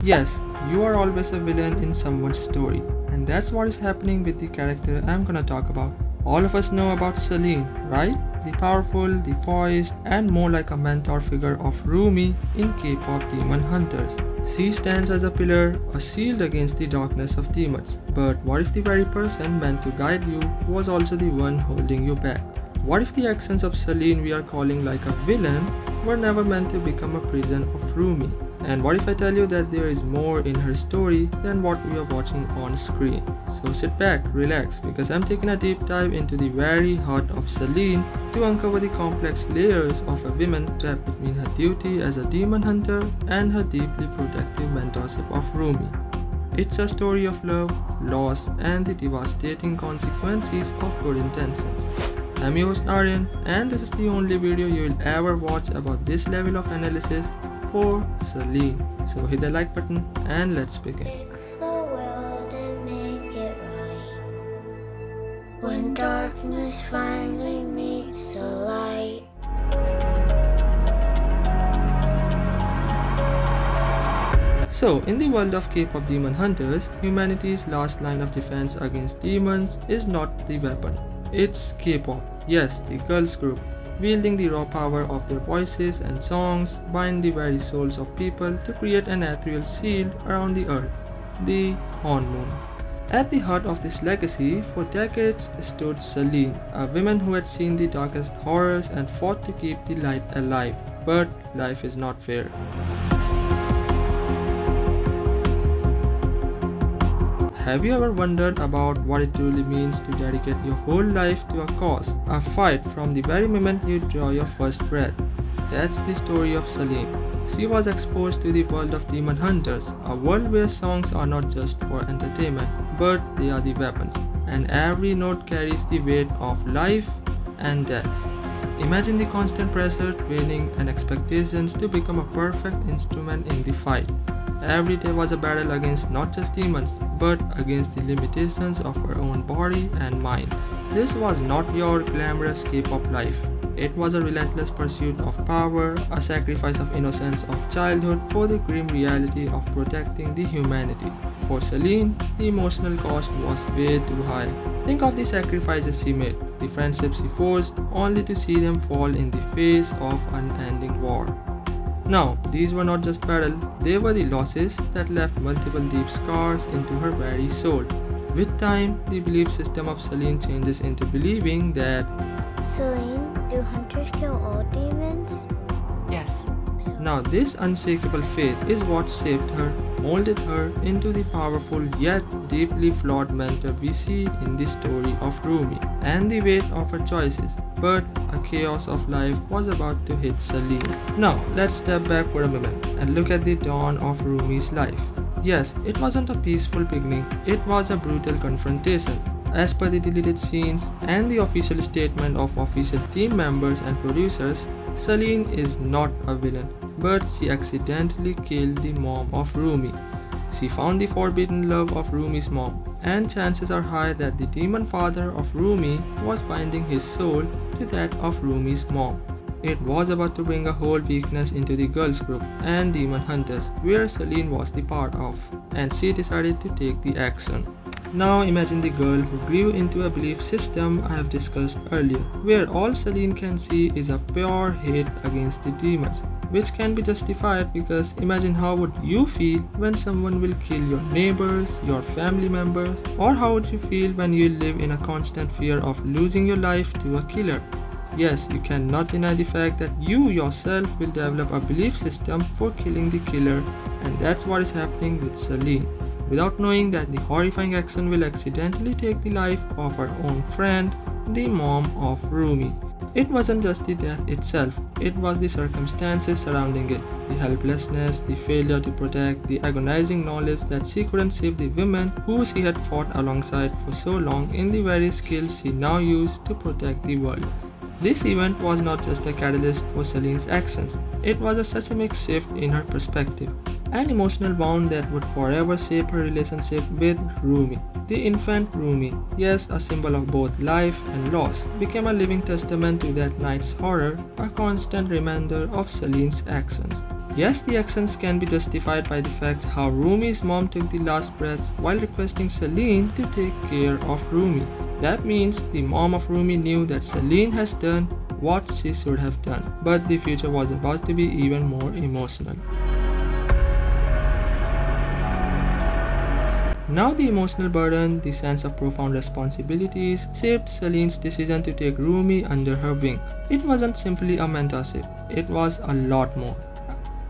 Yes, you are always a villain in someone's story, and that's what is happening with the character I'm gonna talk about. All of us know about Celine, right? The powerful, the poised, and more like a mentor figure of Rumi in K-pop Demon Hunters. She stands as a pillar, a shield against the darkness of demons. But what if the very person meant to guide you was also the one holding you back? What if the actions of Celine we are calling like a villain were never meant to become a prison of Rumi? And what if I tell you that there is more in her story than what we are watching on screen? So sit back, relax, because I'm taking a deep dive into the very heart of Celine to uncover the complex layers of a woman trapped between her duty as a demon hunter and her deeply protective mentorship of Rumi. It's a story of love, loss, and the devastating consequences of good intentions. I'm your host Aryan, and this is the only video you will ever watch about this level of analysis for Celine. So hit the like button and let's begin. Fix the world and make it right. When darkness finally meets the light. So, in the world of K-pop Demon Hunters, humanity's last line of defense against demons is not the weapon. It's K-pop, yes, the girls group, wielding the raw power of their voices and songs, bind the very souls of people to create an ethereal shield around the earth, the on-moon. At the heart of this legacy, for decades stood Celine, a woman who had seen the darkest horrors and fought to keep the light alive. But life is not fair. Have you ever wondered about what it truly means to dedicate your whole life to a cause, a fight from the very moment you draw your first breath? That's the story of Celine. She was exposed to the world of demon hunters, a world where songs are not just for entertainment, but they are the weapons, and every note carries the weight of life and death. Imagine the constant pressure, training, and expectations to become a perfect instrument in the fight. Every day was a battle against not just demons, but against the limitations of her own body and mind. This was not your glamorous K-pop life. It was a relentless pursuit of power, a sacrifice of innocence of childhood for the grim reality of protecting the humanity. For Celine, the emotional cost was way too high. Think of the sacrifices she made, the friendships she forged, only to see them fall in the face of unending war. Now, these were not just battles, they were the losses that left multiple deep scars into her very soul. With time, the belief system of Celine changes into believing that Celine, do hunters kill all demons? Yes. now this unshakable faith is what shaped her, molded her into the powerful yet deeply flawed mentor we see in the story of Rumi, and the weight of her choices. But a chaos of life was about to hit Celine. Now, let's step back for a moment and look at the dawn of Rumi's life. Yes, it wasn't a peaceful beginning, it was a brutal confrontation. As per the deleted scenes and the official statement of official team members and producers, Celine is not a villain, but she accidentally killed the mom of Rumi. She found the forbidden love of Rumi's mom, and chances are high that the demon father of Rumi was binding his soul to that of Rumi's mom. It was about to bring a whole weakness into the girls group and demon hunters, where Celine was the part of, and she decided to take the action. Now imagine the girl who grew into a belief system I have discussed earlier, where all Celine can see is a pure hate against the demons, which can be justified because imagine how would you feel when someone will kill your neighbors, your family members, or how would you feel when you live in a constant fear of losing your life to a killer? Yes, you cannot deny the fact that you yourself will develop a belief system for killing the killer, and that's what is happening with Celine. Without knowing that the horrifying action will accidentally take the life of her own friend, the mom of Rumi. It wasn't just the death itself, it was the circumstances surrounding it, the helplessness, the failure to protect, the agonizing knowledge that she couldn't save the women who she had fought alongside for so long in the very skills she now used to protect the world. This event was not just a catalyst for Celine's actions, it was a seismic shift in her perspective, an emotional bond that would forever shape her relationship with Rumi. The infant Rumi, yes, a symbol of both life and loss, became a living testament to that night's horror, a constant reminder of Celine's actions. Yes, the actions can be justified by the fact how Rumi's mom took the last breaths while requesting Celine to take care of Rumi. That means the mom of Rumi knew that Celine has done what she should have done, but the future was about to be even more emotional. Now the emotional burden, the sense of profound responsibilities, shaped Celine's decision to take Rumi under her wing. It wasn't simply a mentorship, it was a lot more.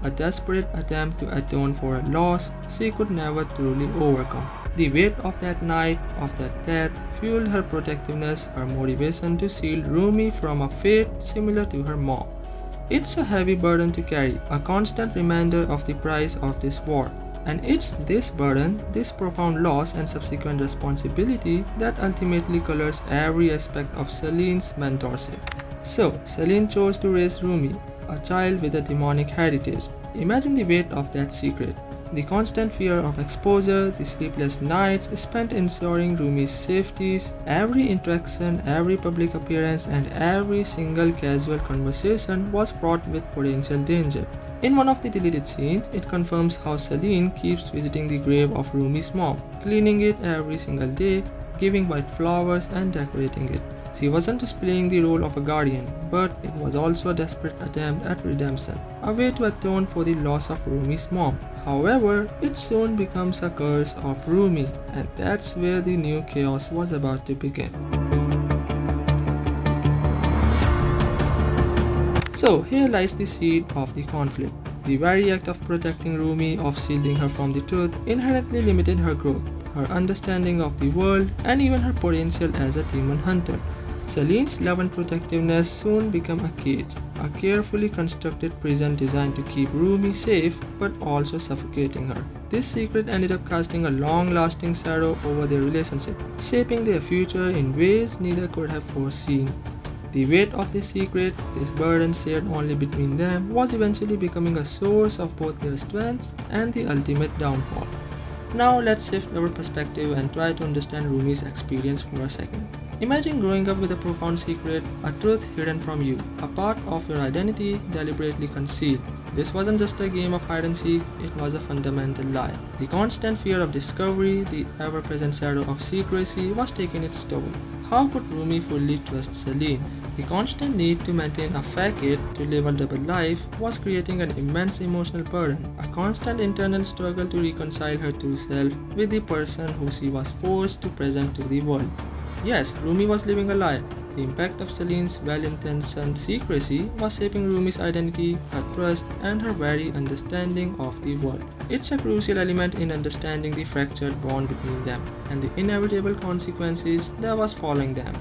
A desperate attempt to atone for a loss she could never truly overcome. The weight of that night, of that death, fueled her protectiveness, her motivation to shield Rumi from a fate similar to her mom. It's a heavy burden to carry, a constant reminder of the price of this war. And it's this burden, this profound loss and subsequent responsibility that ultimately colors every aspect of Celine's mentorship. So, Celine chose to raise Rumi, a child with a demonic heritage. Imagine the weight of that secret. The constant fear of exposure, the sleepless nights spent ensuring Rumi's safety, every interaction, every public appearance, and every single casual conversation was fraught with potential danger. In one of the deleted scenes, it confirms how Celine keeps visiting the grave of Rumi's mom, cleaning it every single day, giving white flowers and decorating it. She wasn't just playing the role of a guardian, but it was also a desperate attempt at redemption, a way to atone for the loss of Rumi's mom. However, it soon becomes a curse of Rumi, and that's where the new chaos was about to begin. So here lies the seed of the conflict. The very act of protecting Rumi, of shielding her from the truth, inherently limited her growth, her understanding of the world, and even her potential as a demon hunter. Celine's love and protectiveness soon became a cage, a carefully constructed prison designed to keep Rumi safe but also suffocating her. This secret ended up casting a long-lasting shadow over their relationship, shaping their future in ways neither could have foreseen. The weight of this secret, this burden shared only between them, was eventually becoming a source of both their strengths and the ultimate downfall. Now let's shift our perspective and try to understand Rumi's experience for a second. Imagine growing up with a profound secret, a truth hidden from you, a part of your identity deliberately concealed. This wasn't just a game of hide and seek, it was a fundamental lie. The constant fear of discovery, the ever-present shadow of secrecy was taking its toll. How could Rumi fully trust Celine? The constant need to maintain a facade, to live a double life, was creating an immense emotional burden, a constant internal struggle to reconcile her true self with the person who she was forced to present to the world. Yes, Rumi was living a lie. The impact of Celine's well-intentioned secrecy was shaping Rumi's identity, her trust, and her very understanding of the world. It's a crucial element in understanding the fractured bond between them and the inevitable consequences that was following them.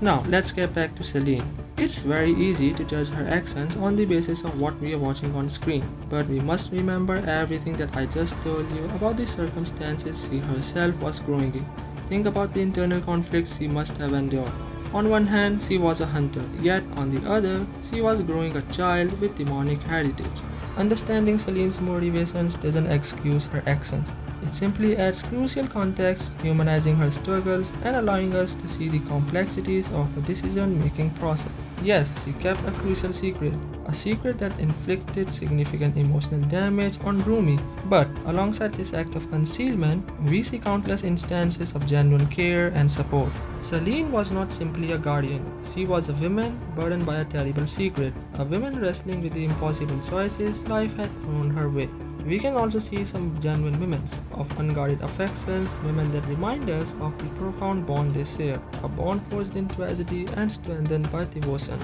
Now, let's get back to Celine. It's very easy to judge her actions on the basis of what we are watching on screen, but we must remember everything that I just told you about the circumstances she herself was growing in. Think about the internal conflicts she must have endured. On one hand, she was a hunter, yet on the other, she was growing a child with demonic heritage. Understanding Celine's motivations doesn't excuse her actions. It simply adds crucial context, humanizing her struggles and allowing us to see the complexities of her decision-making process. Yes, she kept a crucial secret, a secret that inflicted significant emotional damage on Rumi. But alongside this act of concealment, we see countless instances of genuine care and support. Celine was not simply a guardian. She was a woman burdened by a terrible secret, a woman wrestling with the impossible choices life had thrown her way. We can also see some genuine women of unguarded affections, women that remind us of the profound bond they share, a bond forged in tragedy and strengthened by devotion.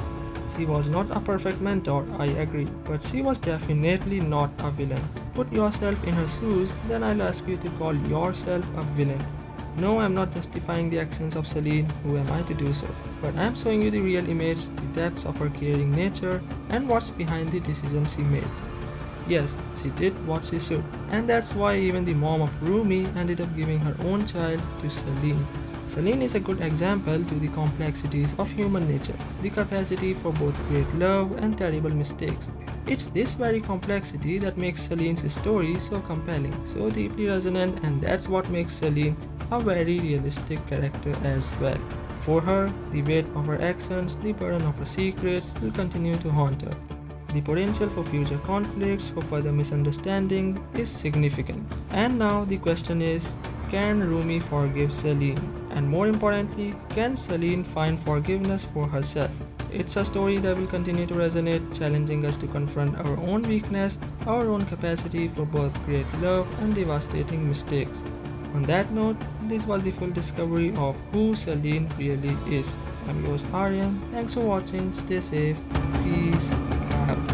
She was not a perfect mentor, I agree, but she was definitely not a villain. Put yourself in her shoes, then I'll ask you to call yourself a villain. No, I'm not justifying the actions of Celine, who am I to do so? But I'm showing you the real image, the depths of her caring nature, and what's behind the decisions she made. Yes, she did what she should, and that's why even the mom of Rumi ended up giving her own child to Celine. Celine is a good example to the complexities of human nature, the capacity for both great love and terrible mistakes. It's this very complexity that makes Celine's story so compelling, so deeply resonant, and that's what makes Celine a very realistic character as well. For her, the weight of her actions, the burden of her secrets will continue to haunt her. The potential for future conflicts, for further misunderstanding is significant. And now the question is, can Rumi forgive Celine? And more importantly, can Celine find forgiveness for herself? It's a story that will continue to resonate, challenging us to confront our own weakness, our own capacity for both great love and devastating mistakes. On that note, this was the full discovery of who Celine really is. I'm yours Aryan. Thanks for watching. Stay safe. Peace out.